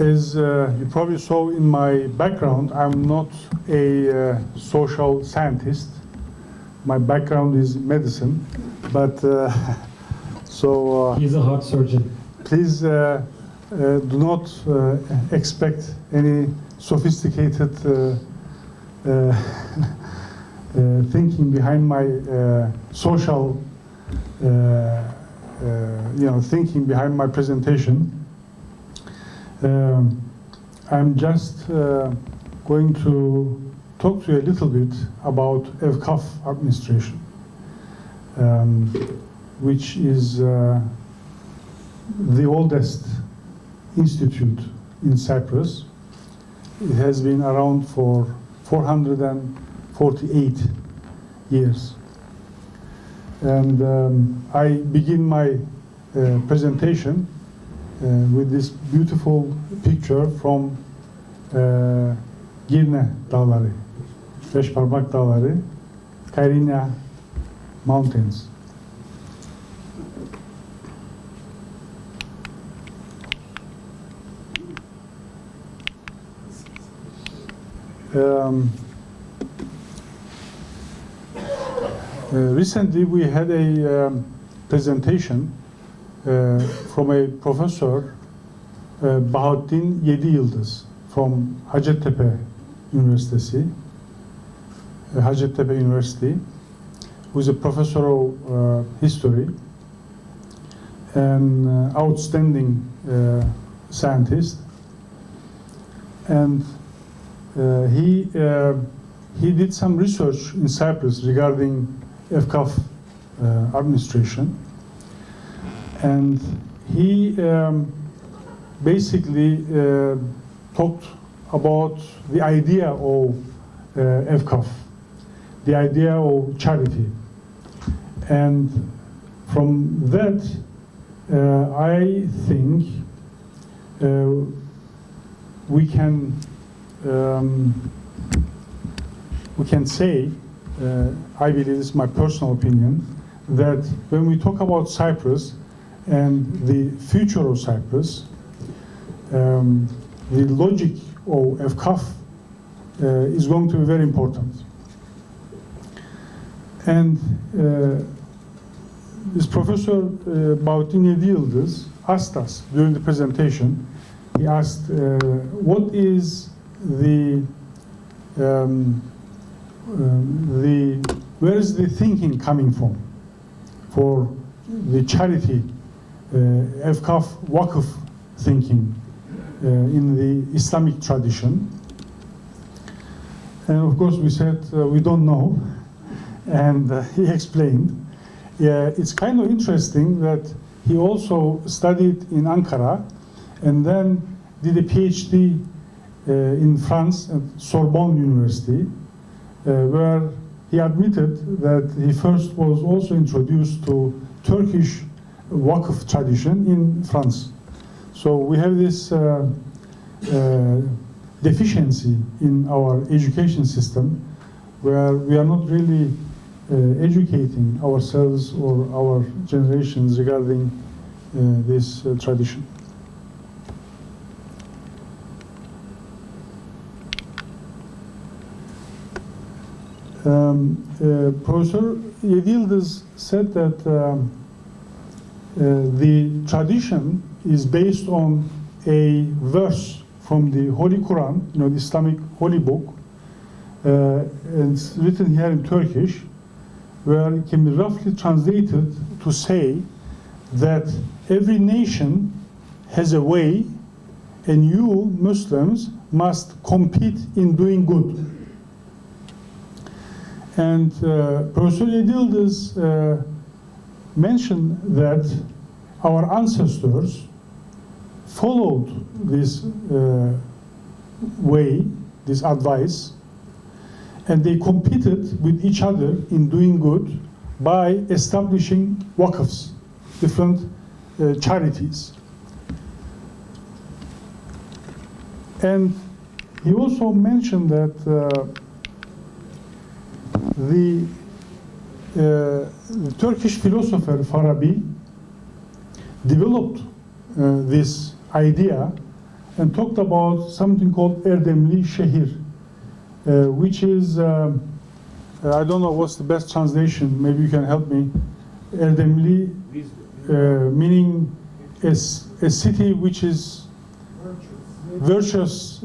As you probably saw in my background, I'm not a social scientist. My background is medicine, but so He's a heart surgeon. please do not expect any sophisticated thinking behind my social, thinking behind my presentation. I'm just going to talk to you a little bit about EVKAF administration, which is the oldest institute in Cyprus. It has been around for 448 years. And I begin my presentation with this beautiful picture from Girne Dağları, Beşparmak Dağları, Kyrenia Mountains. Recently we had a presentation from a professor, Bahattin Yediyıldız, from Hacettepe University, who is a professor of history and outstanding scientist. And he did some research in Cyprus regarding EVKAF administration, and he basically talked about the idea of EVKAF, the idea of charity. And from that, I think we can say, I believe this is my personal opinion, that when we talk about Cyprus and the future of Cyprus, the logic of EVKAF is going to be very important. And this professor Bahattin Yediyıldız asked us during the presentation, he asked, what is where is the thinking coming from for the charity, EVKAF, Vakıf thinking in the Islamic tradition? And of course we said we don't know, and he explained. Yeah, it's kind of interesting that he also studied in Ankara and then did a PhD in France at Sorbonne University, where he admitted that he first was also introduced to Turkish Vakıf tradition in France. So we have this deficiency in our education system, where we are not really educating ourselves or our generations regarding this tradition. Professor Yediyıldız said that the tradition is based on a verse from the Holy Quran, the Islamic holy book, and it's written here in Turkish, where it can be roughly translated to say that every nation has a way and you Muslims must compete in doing good. And Professor Yediyıldız mentioned that our ancestors followed this way, this advice, and they competed with each other in doing good by establishing wakfs, different charities. And he also mentioned that the Turkish philosopher Farabi developed this idea and talked about something called Erdemli Şehir, which is, I don't know what's the best translation, maybe you can help me. Erdemli, meaning a city which is virtuous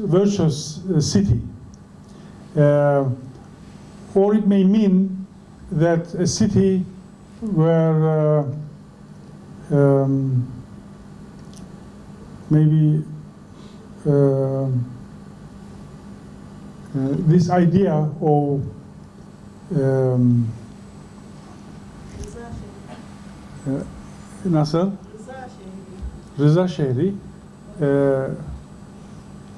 city. Or it may mean that a city where maybe this idea of nasıl? Rıza Şehri.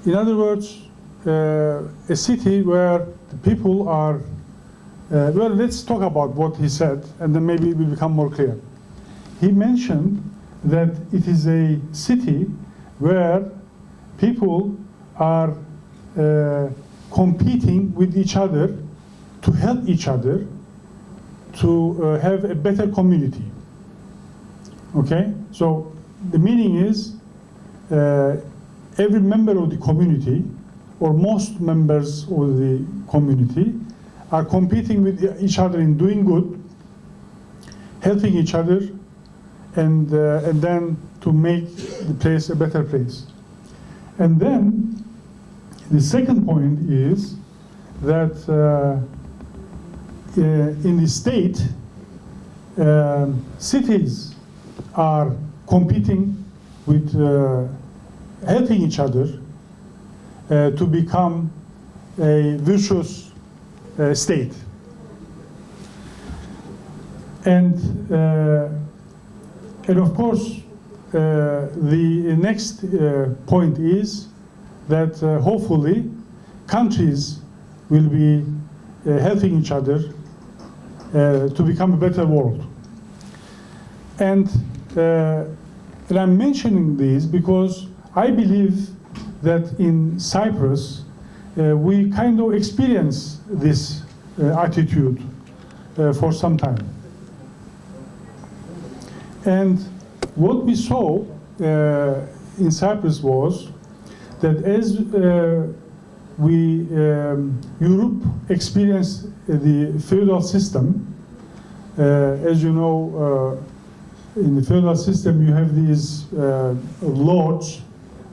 In other words, a city where the people are, well, let's talk about what he said, and then maybe it will become more clear. He mentioned that it is a city where people are competing with each other to help each other to have a better community. Okay? So the meaning is every member of the community, or most members of the community, are competing with each other in doing good, helping each other, and then to make the place a better place. And then the second point is that in the state, cities are competing with helping each other to become a virtuous state. And of course, the next point is that hopefully countries will be helping each other to become a better world. And I'm mentioning this because I believe that in Cyprus we kind of experience this attitude for some time. And what we saw in Cyprus was that as Europe experienced the feudal system, as you know, in the feudal system you have these lords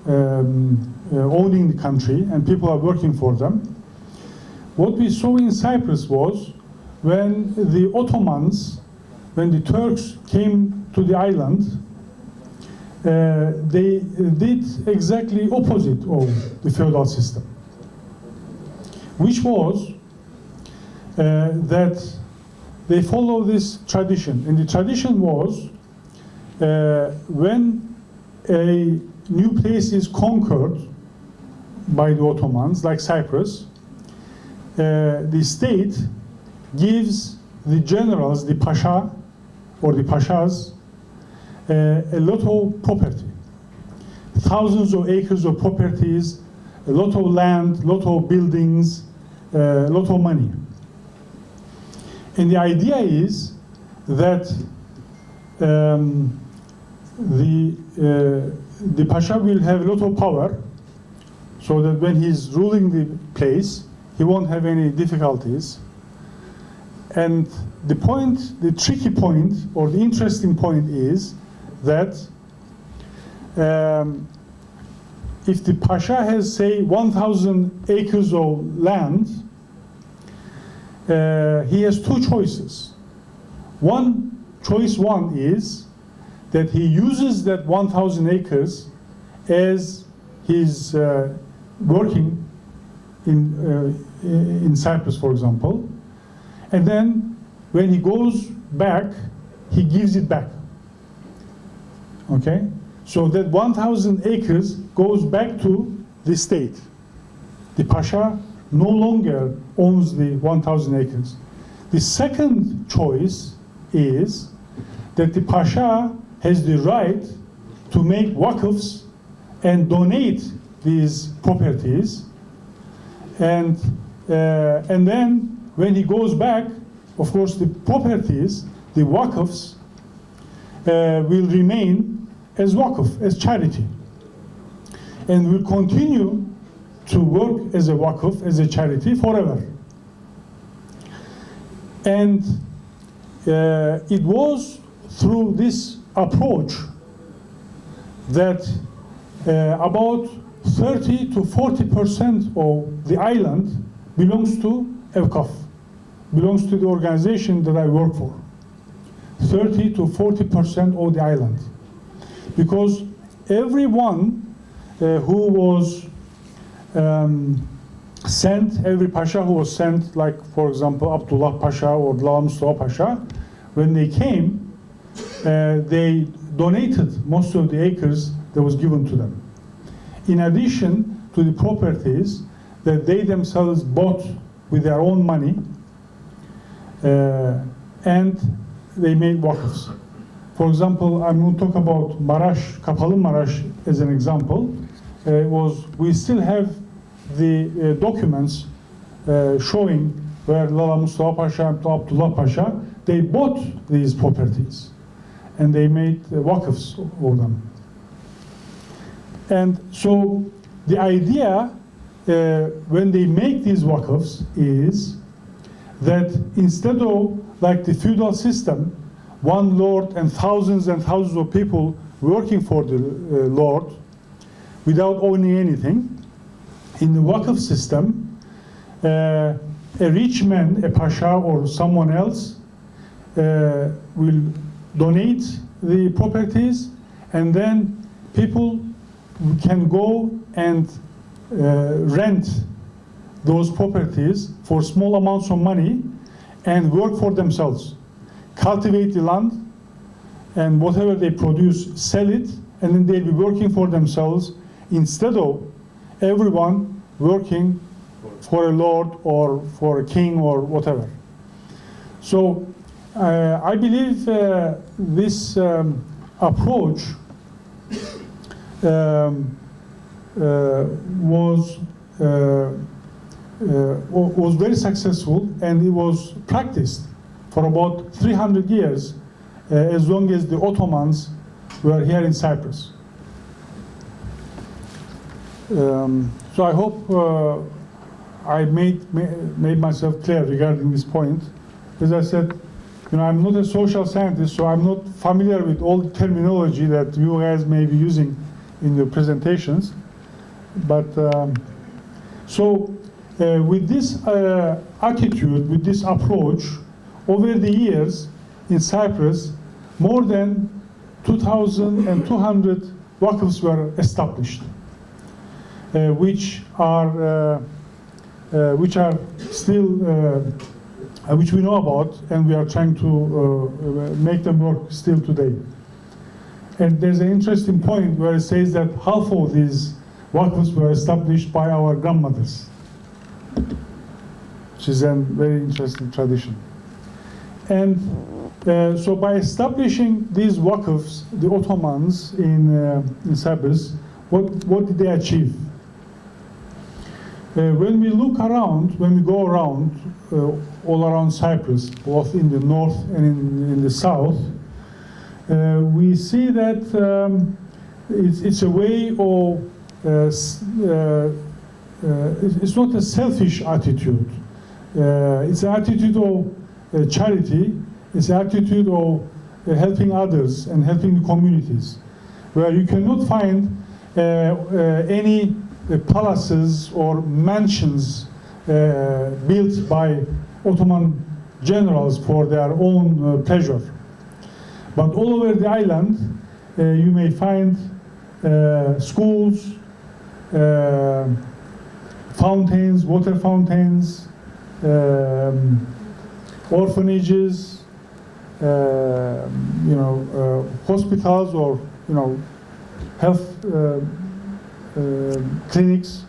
owning the country, and people are working for them. What we saw in Cyprus was when the Ottomans, when the Turks came to the island, they did exactly opposite of the feudal system, which was that they follow this tradition. And the tradition was when a new place is conquered by the Ottomans, like Cyprus, the state gives the generals, the pasha or the pashas, a lot of property, thousands of acres of properties, a lot of land, a lot of buildings, a lot of money. And the idea is that the pasha will have a lot of power, so that when he's ruling the place, he won't have any difficulties. And the point, the tricky point, or the interesting point is that if the pasha has, say, 1,000 acres of land, he has two choices. Choice one is that he uses that 1,000 acres as his working in Cyprus, for example, and then when he goes back, he gives it back. Okay? So that 1,000 acres goes back to the state. The pasha no longer owns the 1,000 acres. The second choice is that the pasha has the right to make waqfs and donate these properties, and then when he goes back, of course the properties, the waqfs, will remain as waqf, as charity. and will continue to work as a waqf, as a charity forever. And it was through this approach that about 30 to 40% of the island belongs to Evkaf, belongs to the organization that I work for. 30 to 40% of the island. Because everyone who was sent, every Pasha who was sent, like for example Abdullah Pasha or Lala Mustafa Pasha, when they came, they donated most of the acres that was given to them. In addition to the properties that they themselves bought with their own money, and they made waqfs. For example, I'm going to talk about Marash, Kapalı Marash as an example. We still have the documents showing where Lala Mustafa Pasha and Abdullah Pasha, they bought these properties and they made waqfs of them. And so the idea when they make these waqfs is that instead of like the feudal system, one lord and thousands of people working for the lord without owning anything, in the waqf system, a rich man, a pasha or someone else, will donate the properties, and then people can go and rent those properties for small amounts of money and work for themselves, cultivate the land, and whatever they produce, sell it, and then they'll be working for themselves instead of everyone working for a lord or for a king or whatever. So I believe this approach was very successful, and it was practiced for about 300 years, as long as the Ottomans were here in Cyprus. So I hope I made myself clear regarding this point. As I said, I'm not a social scientist, so I'm not familiar with all the terminology that you guys may be using in your presentations. But with this attitude, with this approach, over the years in Cyprus, more than 2,200 waqfs were established, which we know about, and we are trying to make them work still today. And there's an interesting point where it says that half of these waqfs were established by our grandmothers, which is a very interesting tradition. And so by establishing these waqfs, the Ottomans in Cyprus, what did they achieve? When we look around, when we go around, all around Cyprus, both in the north and in the south, we see that it's a way of, it's not a selfish attitude. It's an attitude of charity. It's an attitude of helping others and helping the communities, where you cannot find any palaces or mansions built by Ottoman generals for their own pleasure. But all over the island, you may find schools, fountains, water fountains, orphanages, hospitals, or health clinics.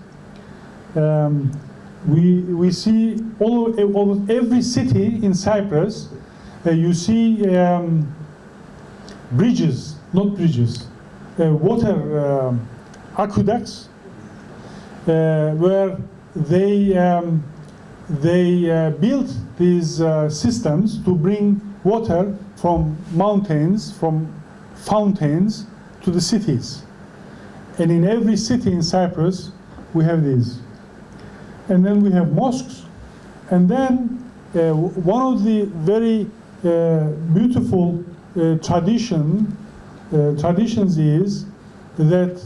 We see almost every city in Cyprus. You see bridges, not bridges, water aqueducts, where they built these systems to bring water from mountains, from fountains to the cities. And in every city in Cyprus, we have these. And then we have mosques. And then one of the very beautiful traditions is that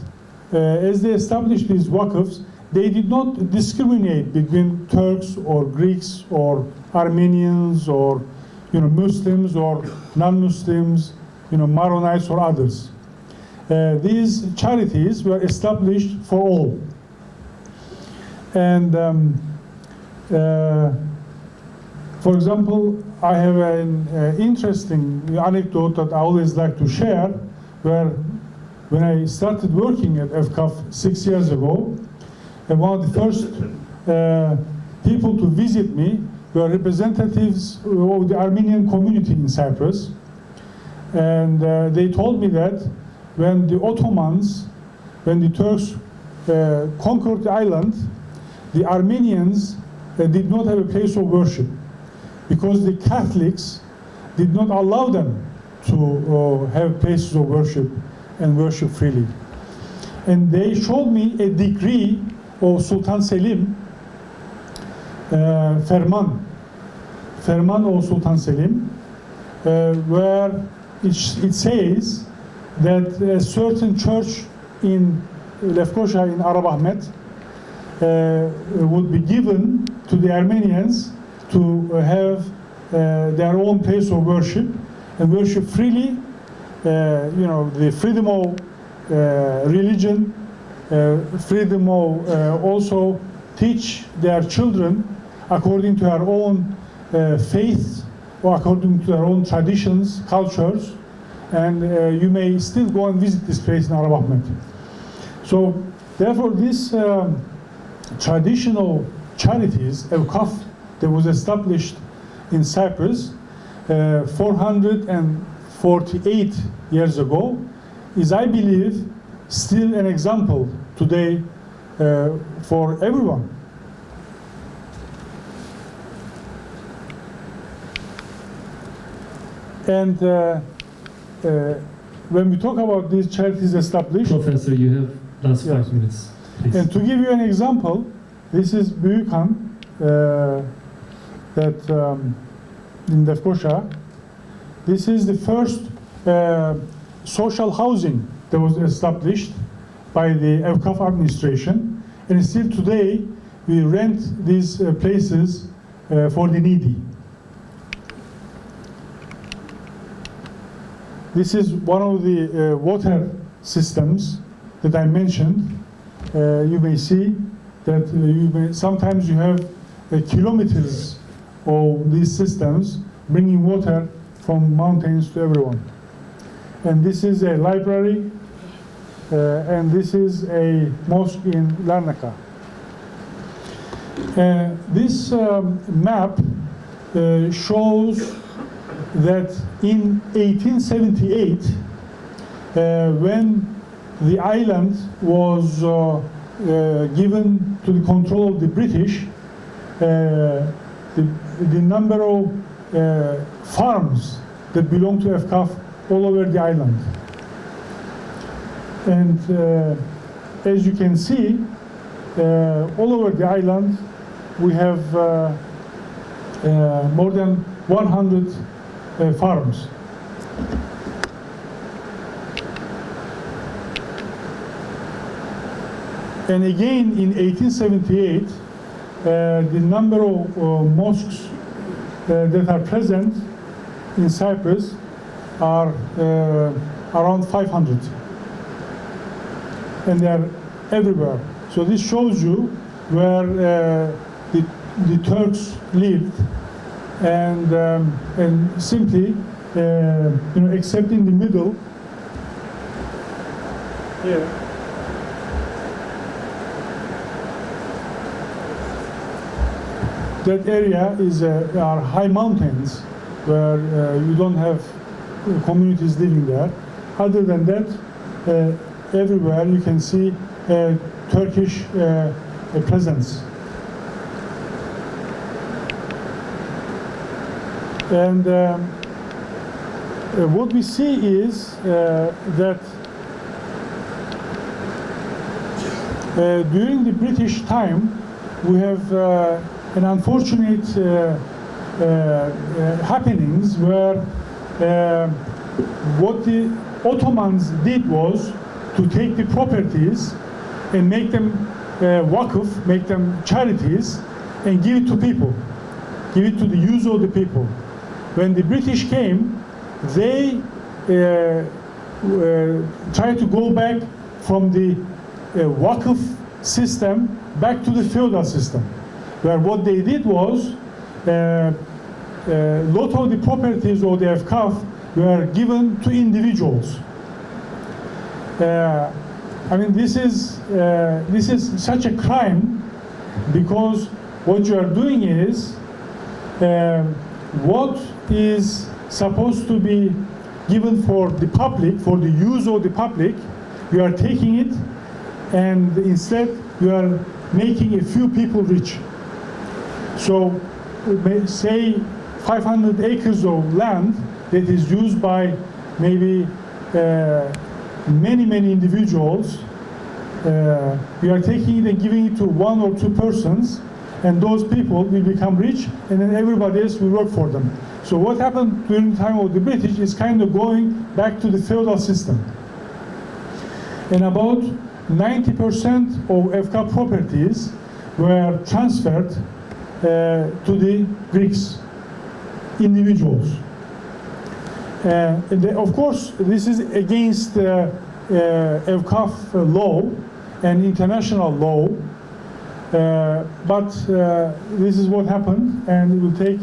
as they established these waqfs, they did not discriminate between Turks or Greeks or Armenians or Muslims or non-Muslims, Maronites or others. These charities were established for all. And for example, I have an interesting anecdote that I always like to share, where when I started working at FCAF 6 years ago, one of the first people to visit me were representatives of the Armenian community in Cyprus. And they told me that when the Ottomans, when the Turks conquered the island, the Armenians did not have a place of worship because the Catholics did not allow them to have places of worship and worship freely. And they showed me a decree of Sultan Selim, Ferman of Sultan Selim, where it says that a certain church in Lefkoşa in Arab Ahmet would be given to the Armenians to have their own place of worship and worship freely. The freedom of religion, freedom of also teach their children according to their own faith or according to their own traditions, cultures, and you may still go and visit this place in Arab Ahmet. So therefore this traditional charities, Evkaf, that was established in Cyprus 448 years ago, is, I believe, still an example today for everyone. And when we talk about these charities established... Professor, you have last 5 minutes, please. And to give you an example, this is Büyükhan, that in Lefkoşa. This is the first social housing that was established by the Evkaf administration. And still today, we rent these places for the needy. This is one of the water systems that I mentioned. You may see that sometimes you have kilometers of these systems bringing water from mountains to everyone. And this is a library, and this is a mosque in Larnaca. This map shows that in 1878, when the island was given to the control of the British, the number of farms that belong to FCAF all over the island. And as you can see, all over the island, we have more than 100 farms. And again, in 1878, the number of mosques that are present in Cyprus are around 500. And they are everywhere. So this shows you where the Turks lived, and simply, except in the middle, here, that area are high mountains where you don't have communities living there. Other than that, everywhere you can see Turkish presence. And what we see is that During the British time, we have an unfortunate happenings where what the Ottomans did was to take the properties and make them wakf, make them charities, and give it to people, give it to the use of the people. When the British came, they tried to go back from the wakf system back to the feudal system, where what they did was lot of the properties of the FKF were given to individuals. I mean, this is such a crime, because what you are doing is what is supposed to be given for the public, for the use of the public, you are taking it, and instead you are making a few people rich. So say 500 acres of land that is used by maybe many individuals, we are taking it and giving it to one or two persons, and those people will become rich, and then everybody else will work for them. So what happened during the time of the British is kind of going back to the feudal system. And about 90% of FK properties were transferred to the Greeks, individuals. Of course, this is against FKF law and international law, but this is what happened, and it will take.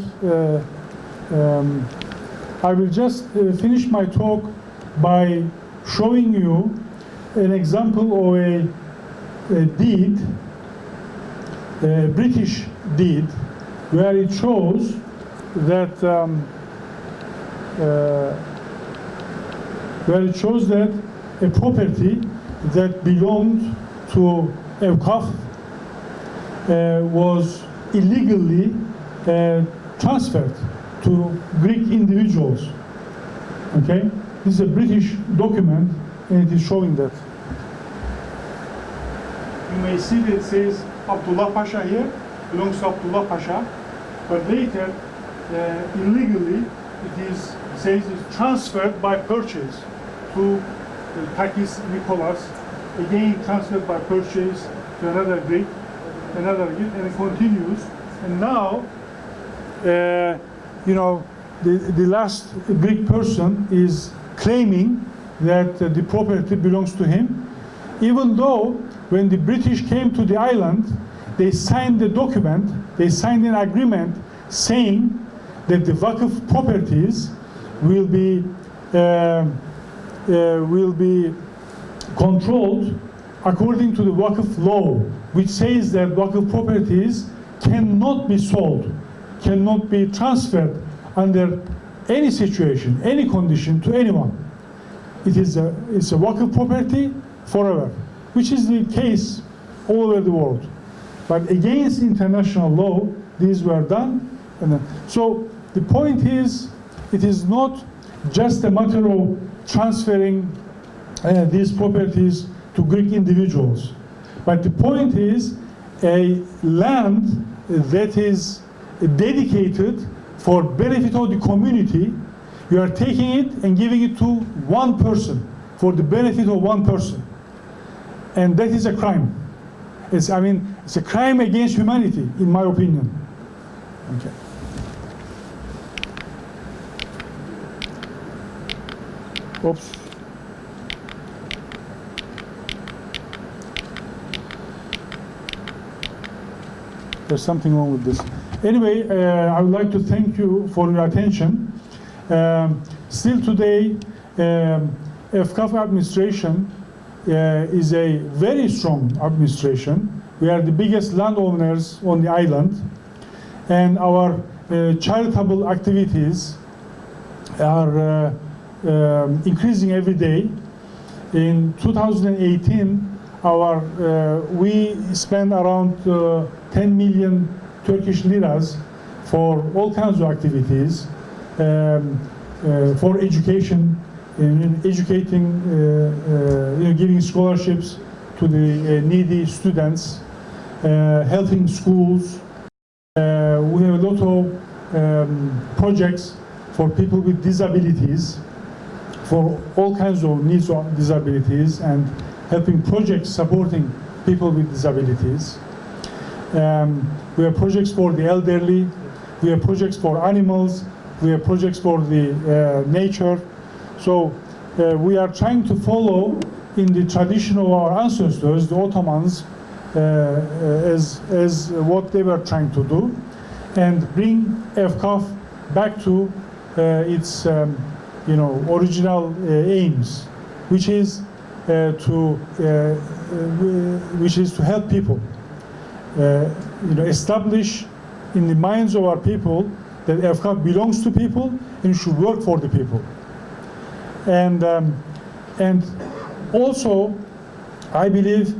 I will just finish my talk by showing you an example of a deed, a British deed, where it shows that a property that belonged to FKF was illegally transferred to Greek individuals. Okay, this is a British document, and it is showing that. You may see that it says Abdullah Pasha here, belongs to Abdullah Pasha, but later illegally it says it's transferred by purchase to Takis Nicholas, again transferred by purchase to another Greek, and it continues. And now, the last Greek person is claiming that the property belongs to him, even though when the British came to the island, they signed the document, they signed an agreement saying that the Wakf properties will be controlled according to the Wakf law, which says that Wakf properties cannot be sold, cannot be transferred under any situation, any condition to anyone. It's a Wakf property forever, which is the case all over the world. But against international law, these were done. So the point is, it is not just a matter of transferring these properties to Greek individuals. But the point is, a land that is dedicated for benefit of the community, you are taking it and giving it to one person for the benefit of one person. And that is a crime. It's a crime against humanity, in my opinion. Okay. Oops. There's something wrong with this. Anyway, I would like to thank you for your attention. Still today, FKF administration is a very strong administration. We are the biggest landowners on the island, and our charitable activities are increasing every day. In 2018, we spent around 10 million Turkish liras for all kinds of activities, for education, educating, giving scholarships to the needy students, helping schools. We have a lot of projects for people with disabilities, for all kinds of needs or disabilities, and helping projects supporting people with disabilities. We have projects for the elderly, we have projects for animals, we have projects for the nature. So we are trying to follow in the tradition of our ancestors, the Ottomans, as what they were trying to do, and bring EFKAF back to its original aims, which is to help people, establish in the minds of our people that EFKAF belongs to people and should work for the people. And also, I believe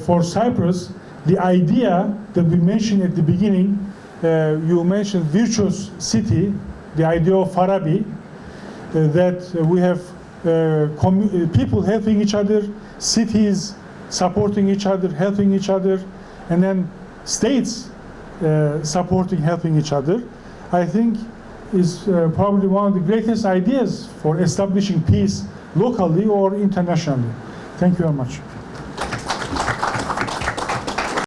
for Cyprus, the idea that we mentioned at the beginning, you mentioned virtuous city, the idea of Farabi, that we have people helping each other, cities supporting each other, helping each other, and then states supporting, helping each other, I think is probably one of the greatest ideas for establishing peace locally or internationally. Thank you very much.